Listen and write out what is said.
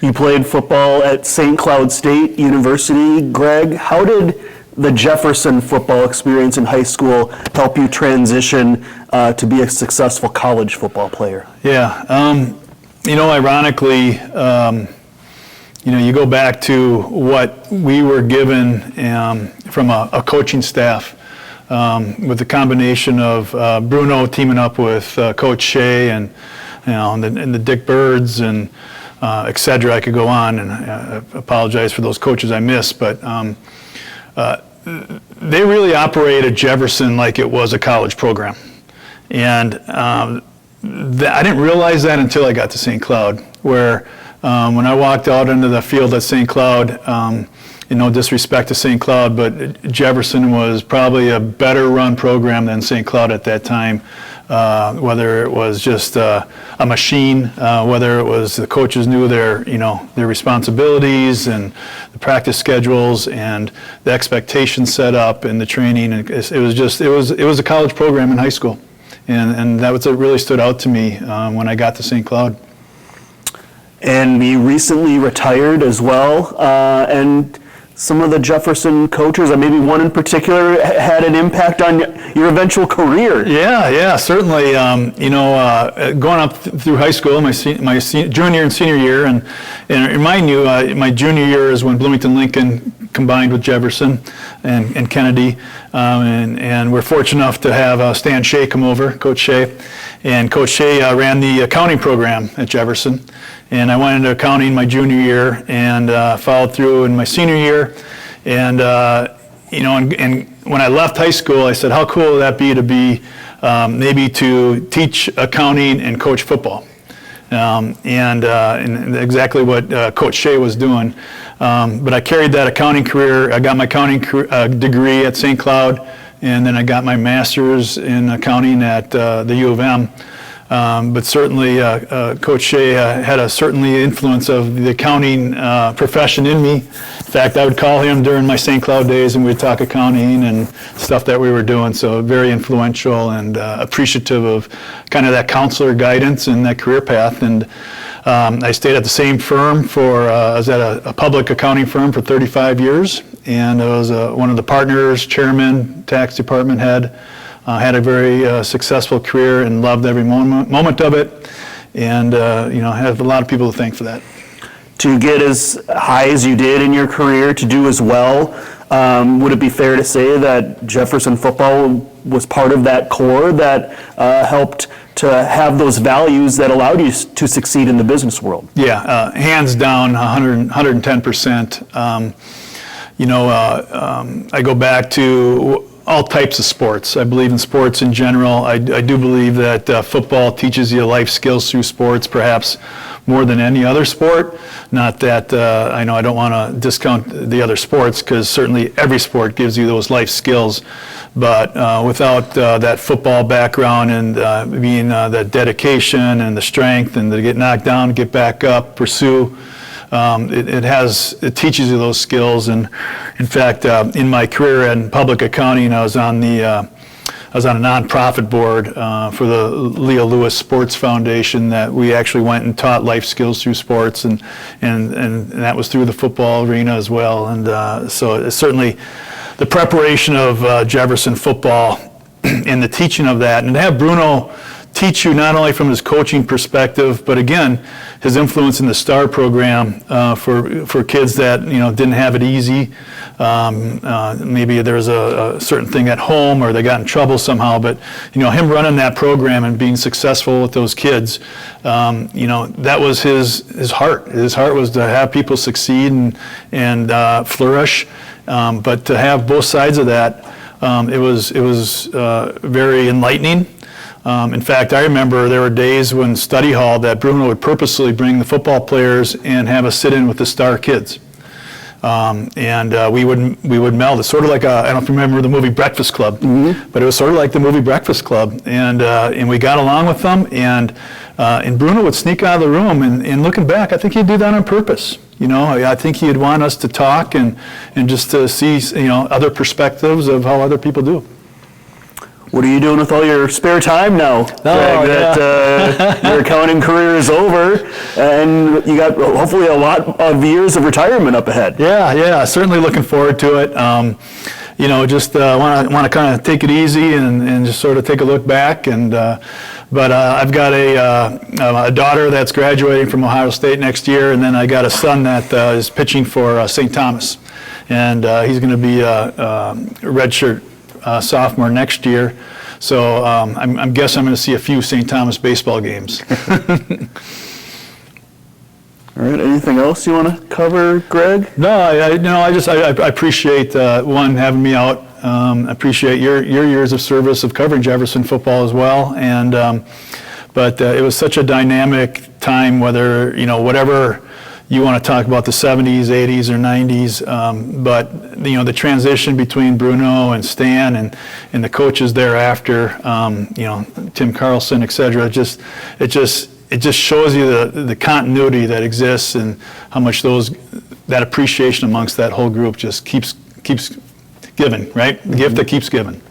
You played football at St. Cloud State University. Greg, how did the Jefferson football experience in high school help you transition to be a successful college football player? Yeah, ironically, you go back to what we were given from a coaching staff with the combination of Bruno teaming up with Coach Shea and the Dick Birds and et cetera. I could go on, and I apologize for those coaches I missed, but they really operated Jefferson like it was a college program. And I didn't realize that until I got to St. Cloud, where when I walked out into the field at St. Cloud, no disrespect to St. Cloud, but Jefferson was probably a better run program than St. Cloud at that time, whether it was just a machine, whether it was the coaches knew their responsibilities and the practice schedules and the expectations set up and the training. And it was a college program in high school. And that was what really stood out to me when I got to St. Cloud. And you recently retired as well, and some of the Jefferson coaches, or maybe one in particular, had an impact on your eventual career. Yeah, certainly. Going up through high school, my junior and senior year, and remind you, my junior year is when Bloomington Lincoln combined with Jefferson and Kennedy, and we're fortunate enough to have Stan Shea come over, Coach Shea, and Coach Shea ran the accounting program at Jefferson. And I went into accounting my junior year and followed through in my senior year. And and when I left high school, I said, how cool would that be to be maybe to teach accounting and coach football? And exactly what Coach Shea was doing. But I carried that accounting career. I got my accounting degree at St. Cloud, and then I got my master's in accounting at the U of M. But certainly, Coach Shea had a certainly influence of the accounting profession in me. In fact, I would call him during my St. Cloud days, and we'd talk accounting and stuff that we were doing. So very influential and appreciative of kind of that counselor guidance and that career path. And I stayed at the same firm I was at a public accounting firm for 35 years, and I was one of the partners, chairman, tax department head. Had a very successful career and loved every moment of it, and have a lot of people to thank for that. To get as high as you did in your career, to do as well, would it be fair to say that Jefferson football was part of that core that helped to have those values that allowed you to succeed in the business world? Yeah, hands down, 110%. I go back to all types of sports. I believe in sports in general. I do believe that football teaches you life skills through sports, perhaps more than any other sport. Not that I don't want to discount the other sports, because certainly every sport gives you those life skills. But without that football background and being the dedication and the strength and to get knocked down, get back up, pursue, it teaches you those skills. And in fact, in my career in public accounting, I was on a nonprofit board for the Leo Lewis Sports Foundation that we actually went and taught life skills through sports, and that was through the football arena as well. And so it's certainly the preparation of Jefferson football and the teaching of that, and to have Bruno teach you not only from his coaching perspective, but again, his influence in the STAR program for kids that didn't have it easy. Maybe there's a certain thing at home, or they got in trouble somehow. But him running that program and being successful with those kids, that was his heart. His heart was to have people succeed and flourish. But to have both sides of that, it was very enlightening. In fact, I remember there were days when study hall that Bruno would purposely bring the football players and have us sit in with the star kids. We would meld. It's sort of like I don't know if you remember the movie Breakfast Club, but it was sort of like the movie Breakfast Club. And we got along with them, and Bruno would sneak out of the room, and looking back, I think he'd do that on purpose. I think he'd want us to talk and just to see other perspectives of how other people do. What are you doing with all your spare time now, Greg, that your accounting career is over and you got hopefully a lot of years of retirement up ahead? Yeah, certainly looking forward to it. Just want to kind of take it easy and just sort of take a look back. And but I've got a daughter that's graduating from Ohio State next year, and then I got a son that is pitching for St. Thomas, and he's going to be a redshirt sophomore next year. So I'm guessing I'm going to see a few St. Thomas baseball games. All right. Anything else you want to cover, Greg? No, I appreciate having me out. I appreciate your years of service of covering Jefferson football as well. And but it was such a dynamic time. Whether whatever you want to talk about the 70s, 80s, or 90s, but the transition between Bruno and Stan and the coaches thereafter, Tim Carlson, et cetera, it just shows you the continuity that exists and how much that appreciation amongst that whole group just keeps giving, right? The gift that keeps giving.